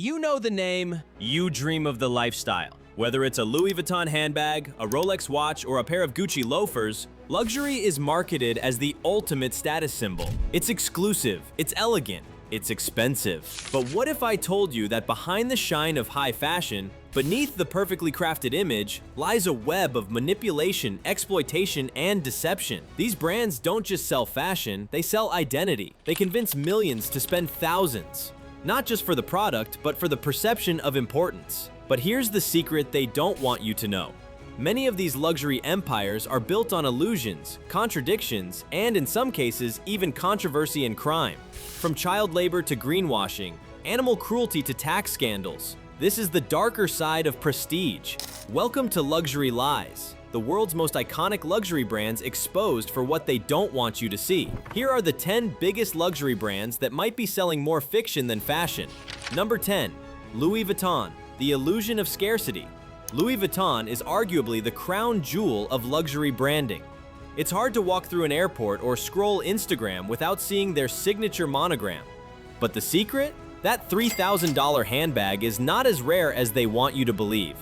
you know the name, you dream of the lifestyle. Whether it's a Louis Vuitton handbag, a Rolex watch, or a pair of Gucci loafers, luxury is marketed as the ultimate status symbol. It's exclusive, it's elegant, it's expensive. But what if I told you that behind the shine of high fashion, beneath the perfectly crafted image, lies a web of manipulation, exploitation, and deception? These brands don't just sell fashion, they sell identity. They convince millions to spend thousands. Not just for the product, but for the perception of importance. But here's the secret they don't want you to know. Many of these luxury empires are built on illusions, contradictions, and in some cases, even controversy and crime. From child labor to greenwashing, animal cruelty to tax scandals, this is the darker side of prestige. Welcome to Luxury Lies, the world's most iconic luxury brands exposed for what they don't want you to see. Here are the 10 biggest luxury brands that might be selling more fiction than fashion. Number 10. Louis Vuitton, the illusion of scarcity. Louis Vuitton is arguably the crown jewel of luxury branding. It's hard to walk through an airport or scroll Instagram without seeing their signature monogram. But the secret? That $3,000 handbag is not as rare as they want you to believe.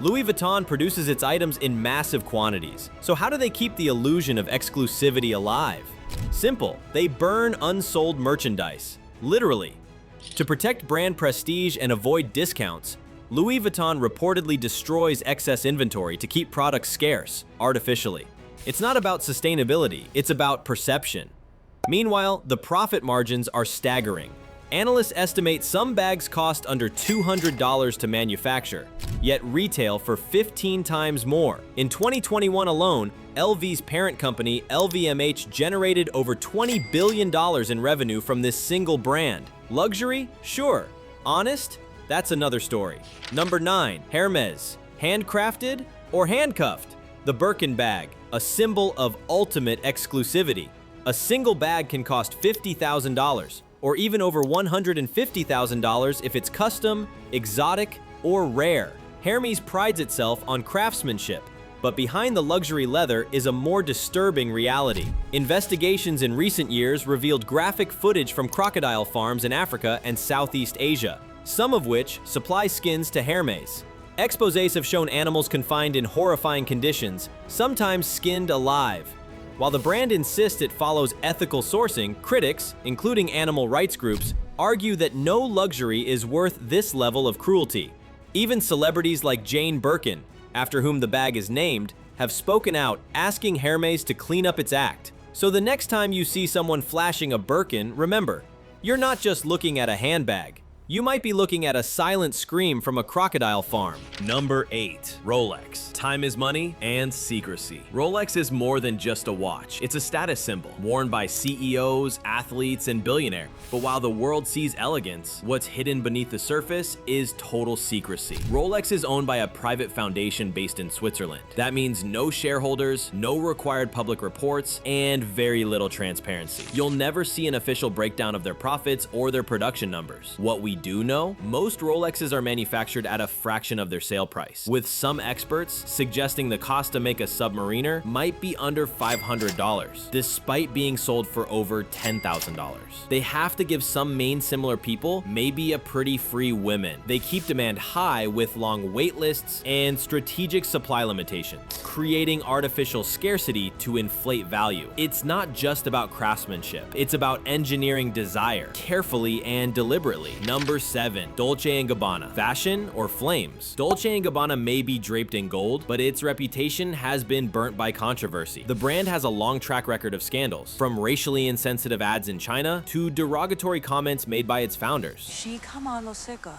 Louis Vuitton produces its items in massive quantities. So how do they keep the illusion of exclusivity alive? Simple, they burn unsold merchandise. Literally. To protect brand prestige and avoid discounts, Louis Vuitton reportedly destroys excess inventory to keep products scarce, artificially. It's not about sustainability, it's about perception. Meanwhile, the profit margins are staggering. Analysts estimate some bags cost under $200 to manufacture, yet retail for 15 times more. In 2021 alone, LV's parent company, LVMH, generated over $20 billion in revenue from this single brand. Luxury? Sure. Honest? That's another story. Number 9. Hermes. Handcrafted or handcuffed? The Birkin bag, a symbol of ultimate exclusivity. A single bag can cost $50,000, or even over $150,000 if it's custom, exotic, or rare. Hermes prides itself on craftsmanship, but behind the luxury leather is a more disturbing reality. Investigations in recent years revealed graphic footage from crocodile farms in Africa and Southeast Asia, some of which supply skins to Hermes. Exposés have shown animals confined in horrifying conditions, sometimes skinned alive. While the brand insists it follows ethical sourcing, critics, including animal rights groups, argue that no luxury is worth this level of cruelty. Even celebrities like Jane Birkin, after whom the bag is named, have spoken out asking Hermes to clean up its act. So the next time you see someone flashing a Birkin, remember, you're not just looking at a handbag. You might be looking at a silent scream from a crocodile farm. Number 8. Rolex. Time is money and secrecy. Rolex is more than just a watch. It's a status symbol, worn by CEOs, athletes, and billionaires. But while the world sees elegance, what's hidden beneath the surface is total secrecy. Rolex is owned by a private foundation based in Switzerland. That means no shareholders, no required public reports, and very little transparency. You'll never see an official breakdown of their profits or their production numbers. What we do know, most Rolexes are manufactured at a fraction of their sale price, with some experts suggesting the cost to make a Submariner might be under $500, despite being sold for over $10,000. They have to give some main similar people maybe a pretty free women. They keep demand high with long wait lists and strategic supply limitations, creating artificial scarcity to inflate value. It's not just about craftsmanship, it's about engineering desire, carefully and deliberately. Number 7. Dolce & Gabbana. Fashion or flames? Dolce & Gabbana may be draped in gold, but its reputation has been burnt by controversy. The brand has a long track record of scandals, from racially insensitive ads in China to derogatory comments made by its founders.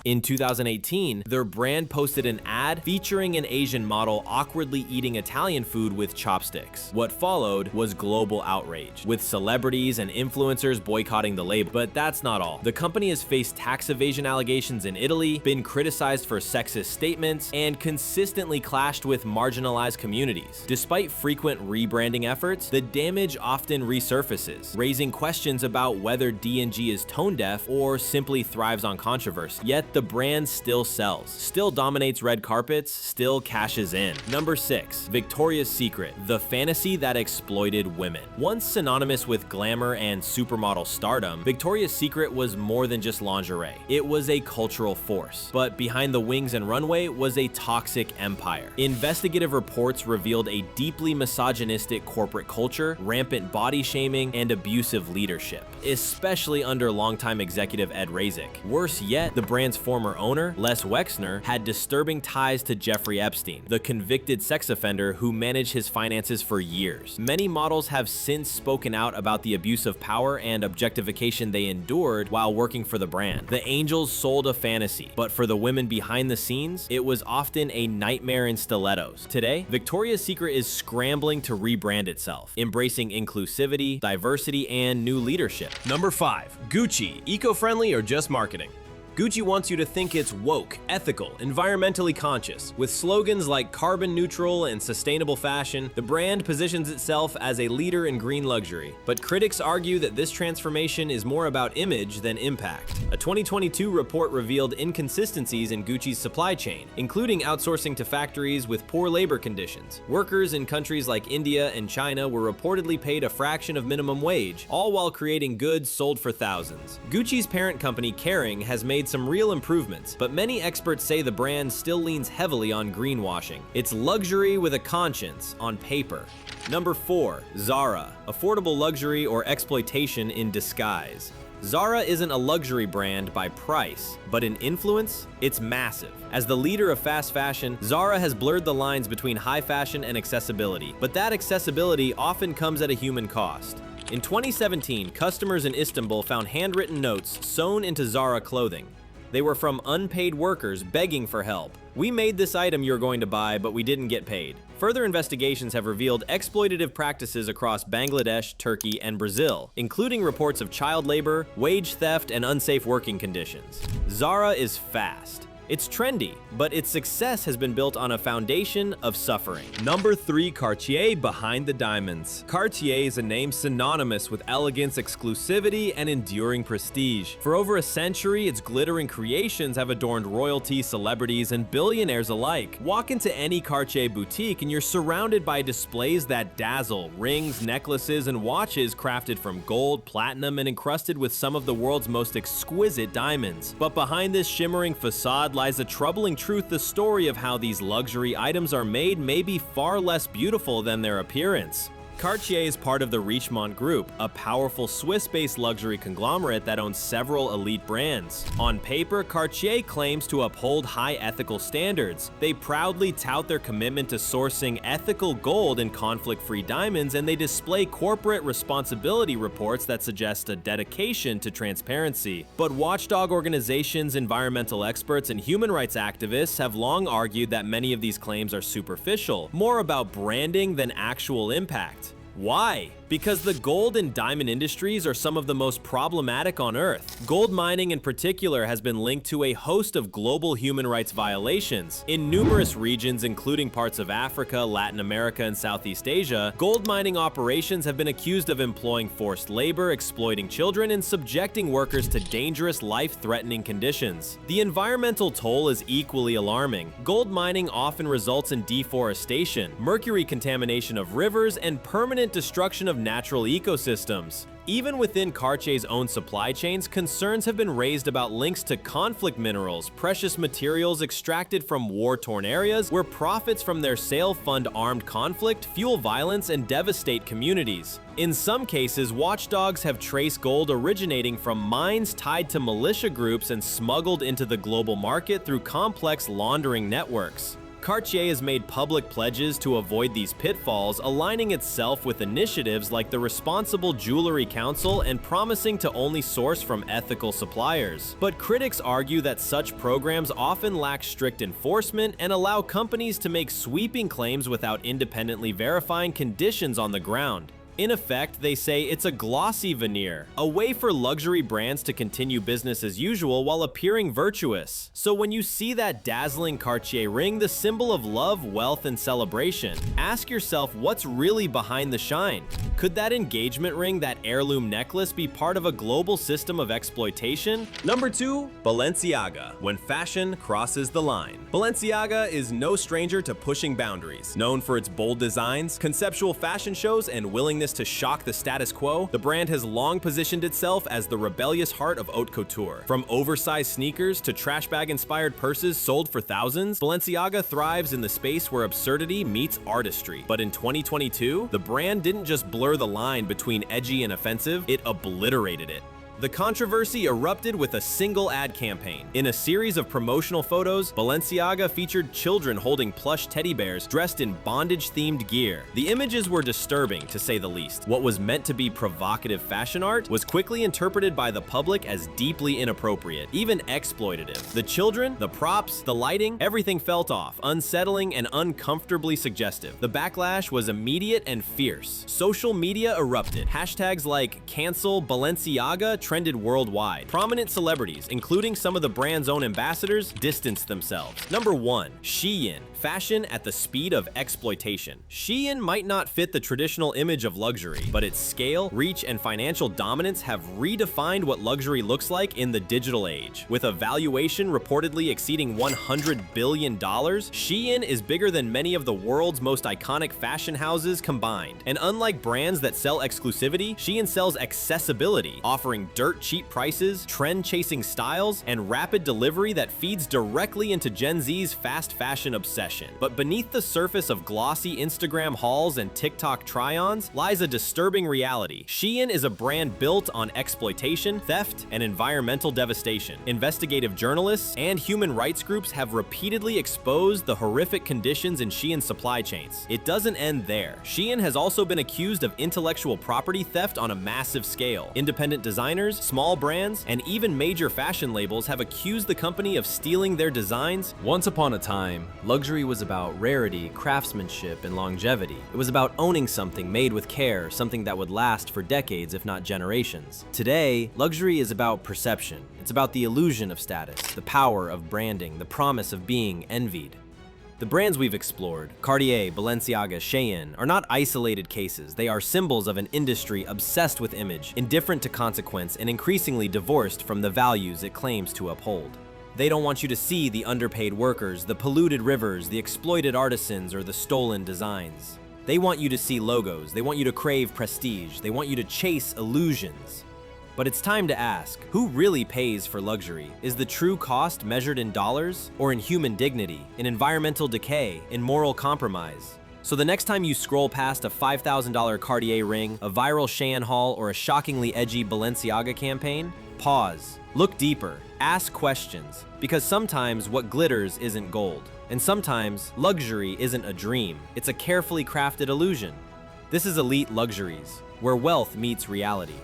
In 2018, their brand posted an ad featuring an Asian model awkwardly eating Italian food with chopsticks. What followed was global outrage, with celebrities and influencers boycotting the label. But that's not all. The company has faced tax evasion allegations in Italy, been criticized for sexist statements, and consistently clashed with marginalized communities. Despite frequent rebranding efforts, the damage often resurfaces, raising questions about whether D&G is tone deaf or simply thrives on controversy. Yet the brand still sells, still dominates red carpets, still cashes in. Number 6. Victoria's Secret, the fantasy that exploited women. Once synonymous with glamour and supermodel stardom, Victoria's Secret was more than just lingerie. It was a cultural force. But behind the wings and runway was a toxic empire. Investigative reports revealed a deeply misogynistic corporate culture, rampant body shaming, and abusive leadership, especially under longtime executive Ed Razek. Worse yet, the brand's former owner, Les Wexner, had disturbing ties to Jeffrey Epstein, the convicted sex offender who managed his finances for years. Many models have since spoken out about the abuse of power and objectification they endured while working for the brand. The angels sold a fantasy, but for the women behind the scenes, it was often a nightmare in stilettos. Today, Victoria's Secret is scrambling to rebrand itself, embracing inclusivity, diversity, and new leadership. Number 5. Gucci, eco-friendly or just marketing? Gucci wants you to think it's woke, ethical, environmentally conscious. With slogans like carbon neutral and sustainable fashion, the brand positions itself as a leader in green luxury. But critics argue that this transformation is more about image than impact. A 2022 report revealed inconsistencies in Gucci's supply chain, including outsourcing to factories with poor labor conditions. Workers in countries like India and China were reportedly paid a fraction of minimum wage, all while creating goods sold for thousands. Gucci's parent company, Kering, has made some real improvements, but many experts say the brand still leans heavily on greenwashing. It's luxury with a conscience on paper. Number 4. Zara, affordable luxury or exploitation in disguise. Zara isn't a luxury brand by price, but in influence, it's massive. As the leader of fast fashion, Zara has blurred the lines between high fashion and accessibility, but that accessibility often comes at a human cost. In 2017, customers in Istanbul found handwritten notes sewn into Zara clothing. They were from unpaid workers begging for help. "We made this item you're going to buy, but we didn't get paid." Further investigations have revealed exploitative practices across Bangladesh, Turkey, and Brazil, including reports of child labor, wage theft, and unsafe working conditions. Zara is fast. It's trendy, but its success has been built on a foundation of suffering. Number 3. Cartier, behind the diamonds. Cartier is a name synonymous with elegance, exclusivity, and enduring prestige. For over a century, its glittering creations have adorned royalty, celebrities, and billionaires alike. Walk into any Cartier boutique and you're surrounded by displays that dazzle: rings, necklaces, and watches crafted from gold, platinum, and encrusted with some of the world's most exquisite diamonds. But behind this shimmering facade lies the troubling truth: the story of how these luxury items are made may be far less beautiful than their appearance. Cartier is part of the Richemont Group, a powerful Swiss-based luxury conglomerate that owns several elite brands. On paper, Cartier claims to uphold high ethical standards. They proudly tout their commitment to sourcing ethical gold and conflict-free diamonds, and they display corporate responsibility reports that suggest a dedication to transparency. But watchdog organizations, environmental experts, and human rights activists have long argued that many of these claims are superficial, more about branding than actual impact. Why? Because the gold and diamond industries are some of the most problematic on Earth. Gold mining in particular has been linked to a host of global human rights violations. In numerous regions, including parts of Africa, Latin America, and Southeast Asia, gold mining operations have been accused of employing forced labor, exploiting children, and subjecting workers to dangerous, life-threatening conditions. The environmental toll is equally alarming. Gold mining often results in deforestation, mercury contamination of rivers, and permanent destruction of natural ecosystems. Even within Cartier's own supply chains, concerns have been raised about links to conflict minerals, precious materials extracted from war-torn areas where profits from their sale fund armed conflict, fuel violence, and devastate communities. In some cases, watchdogs have traced gold originating from mines tied to militia groups and smuggled into the global market through complex laundering networks. Cartier has made public pledges to avoid these pitfalls, aligning itself with initiatives like the Responsible Jewelry Council and promising to only source from ethical suppliers. But critics argue that such programs often lack strict enforcement and allow companies to make sweeping claims without independently verifying conditions on the ground. In effect, they say it's a glossy veneer, a way for luxury brands to continue business as usual while appearing virtuous. So when you see that dazzling Cartier ring, the symbol of love, wealth, and celebration, ask yourself what's really behind the shine. Could that engagement ring, that heirloom necklace, be part of a global system of exploitation? Number 2. Balenciaga, when fashion crosses the line. Balenciaga is no stranger to pushing boundaries. Known for its bold designs, conceptual fashion shows, and willingness willingness to shock the status quo, the brand has long positioned itself as the rebellious heart of haute couture. From oversized sneakers to trash bag-inspired purses sold for thousands, Balenciaga thrives in the space where absurdity meets artistry. But in 2022, the brand didn't just blur the line between edgy and offensive, it obliterated it. The controversy erupted with a single ad campaign. In a series of promotional photos, Balenciaga featured children holding plush teddy bears dressed in bondage-themed gear. The images were disturbing, to say the least. What was meant to be provocative fashion art was quickly interpreted by the public as deeply inappropriate, even exploitative. The children, the props, the lighting, everything felt off, unsettling and uncomfortably suggestive. The backlash was immediate and fierce. Social media erupted. Hashtags like "cancel Balenciaga" trended worldwide. Prominent celebrities, including some of the brand's own ambassadors, distanced themselves. Number 1. Shein. Fashion at the speed of exploitation. Shein might not fit the traditional image of luxury, but its scale, reach, and financial dominance have redefined what luxury looks like in the digital age. With a valuation reportedly exceeding $100 billion, Shein is bigger than many of the world's most iconic fashion houses combined. And unlike brands that sell exclusivity, Shein sells accessibility, offering dirt-cheap prices, trend-chasing styles, and rapid delivery that feeds directly into Gen Z's fast fashion obsession. But beneath the surface of glossy Instagram hauls and TikTok try-ons lies a disturbing reality. Shein is a brand built on exploitation, theft, and environmental devastation. Investigative journalists and human rights groups have repeatedly exposed the horrific conditions in Shein's supply chains. It doesn't end there. Shein has also been accused of intellectual property theft on a massive scale. Independent designers, small brands, and even major fashion labels have accused the company of stealing their designs. Once upon a time, luxury was about rarity, craftsmanship, and longevity. It was about owning something made with care, something that would last for decades, if not generations. Today, luxury is about perception. It's about the illusion of status, the power of branding, the promise of being envied. The brands we've explored, Cartier, Balenciaga, Shein, are not isolated cases. They are symbols of an industry obsessed with image, indifferent to consequence, and increasingly divorced from the values it claims to uphold. They don't want you to see the underpaid workers, the polluted rivers, the exploited artisans, or the stolen designs. They want you to see logos. They want you to crave prestige. They want you to chase illusions. But it's time to ask, who really pays for luxury? Is the true cost measured in dollars, or in human dignity, in environmental decay, in moral compromise? So the next time you scroll past a $5,000 Cartier ring, a viral Shein haul, or a shockingly edgy Balenciaga campaign, pause, look deeper, ask questions, because sometimes what glitters isn't gold. And sometimes luxury isn't a dream, it's a carefully crafted illusion. This is Elite Luxuries, where wealth meets reality.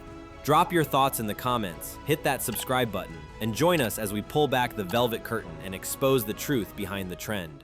Drop your thoughts in the comments, hit that subscribe button, and join us as we pull back the velvet curtain and expose the truth behind the trend.